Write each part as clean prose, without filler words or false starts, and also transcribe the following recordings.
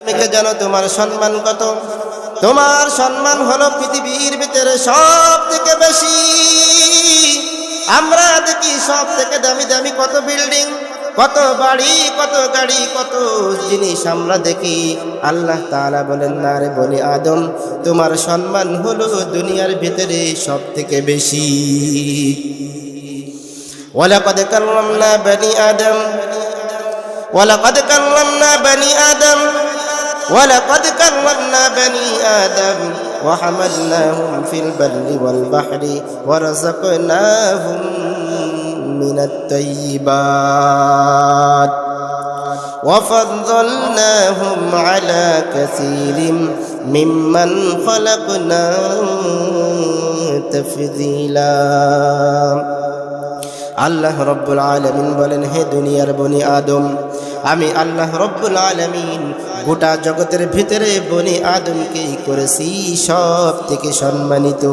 তুমি জানো তোমার সম্মান কত? তোমার সম্মান হলো পৃথিবীর ভিতরে সব থেকে বেশি। আমরা দেখি সব থেকে দামি দামি কত বিল্ডিং, কত বাড়ি, কত গাড়ি, কত জিনিস আমরা দেখি। আল্লাহ তাআলা বলেন, না রে বনি আদম, তোমার সম্মান হলো দুনিয়ার ভিতরে সব থেকে বেশি। ওয়ালাকাদ কাররামনা বনি আদম, ওয়ালাকাদ কাররামনা বনি আদম, ওয়ালাকাদ কাররামনা বনি আদম وحملناهم في البر والبحر ورزقناهم من الطيبات وفضلناهم على كثير ممن خلقنا تفضيلا। আল্লাহ রব্বুল আলামিন বলেন, হে দুনিয়ার বনি আদম, আমি আল্লাহ রব্বুল আলামিন গোটা জগতের ভিতরে বনি আদমকেই করেছি সব থেকে সম্মানিত।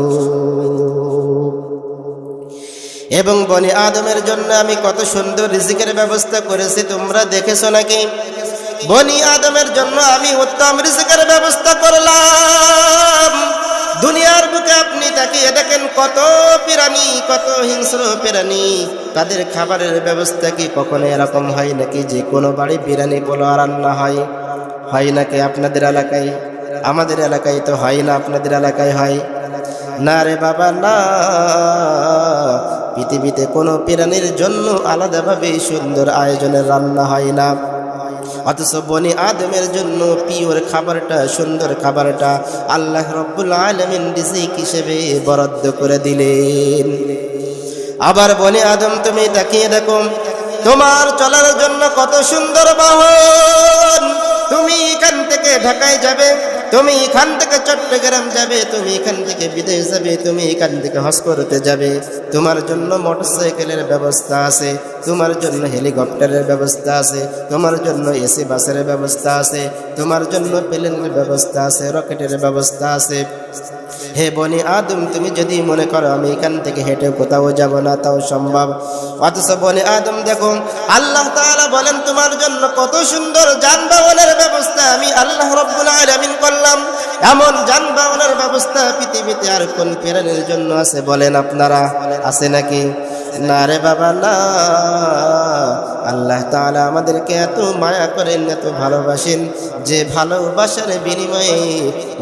এবং বনি আদমের জন্য আমি কত সুন্দর রিজিকের ব্যবস্থা করেছি, তোমরা দেখেছো নাকি? বনি আদমের জন্য আমি উত্তম রিজিকের ব্যবস্থা করলাম। দুনিয়ার বুকে আপনি তাকিয়ে দেখেন কত প্রাণী, কত হিংস্র প্রাণী, তাদের খাবারের ব্যবস্থা কি কখনো এরকম হয় নাকি যে কোনো বাড়ি বিরিয়ানি পোলাও রান্না হয়? হয় নাকি আপনাদের এলাকায়? আমাদের এলাকায় তো হয় না, আপনাদের এলাকায় হয় না রে বাবা, না। পৃথিবীতে কোনো প্রাণীর জন্য আলাদাভাবে সুন্দর আয়োজনের রান্না হয় না, অথচ বনি আদমের জন্য পিওর খাবারটা, সুন্দর খাবারটা আল্লাহ রব্বুল আলামিন রিজিক হিসেবে বরাদ্দ করে দিলেন। আবার বনি আদম তুমি তাকিয়ে দেখো, তোমার চলার জন্য কত সুন্দর বাহন। তুমি এখান থেকে ঢাকায় যাবে, তুমি এখান থেকে চট্টগ্রাম যাবে, তুমি এখান থেকে বিদেশ যাবে, তুমি এখান থেকে হজ করতে যাবে, তোমার জন্য মোটরসাইকেলের ব্যবস্থা আছে, তোমার জন্য হেলিকপ্টারের ব্যবস্থা আছে, তোমার জন্য এসি বাসের ব্যবস্থা আছে, তোমার জন্য প্লেনের ব্যবস্থা আছে, রকেটের ব্যবস্থা আছে। হে বনি আদম, তুমি যদি মনে করো আমি এখান থেকে হেঁটে কোথাও যাব না, তাও সম্ভব। অথচ বনি আদম দেখো, আল্লাহ তাআলা বলেন তোমার জন্য কত সুন্দর যানবাহনের ব্যবস্থা আমি আল্লাহ রব্বুল আলামিন করলাম। এমন যানবাহনের ব্যবস্থা পৃথিবীতে আর কোন প্রাণীর জন্য আছে বলেন আপনারা? আছে নাকি? না রে বাবা, না। আল্লাহ তাআলা আমাদেরকে এত মায়া করেন, এত ভালোবাসেন, যে ভালোবাসার বিনিময়ে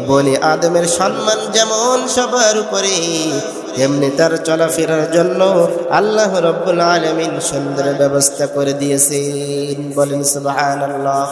বনি আদমের সম্মান যেমন সবার উপরে, তেমনি তার চলাফেরার জন্য আল্লাহ রব্বুল আলামিন সুন্দর ব্যবস্থা করে দিয়েছেন। বলেন সুবহানাল্লাহ।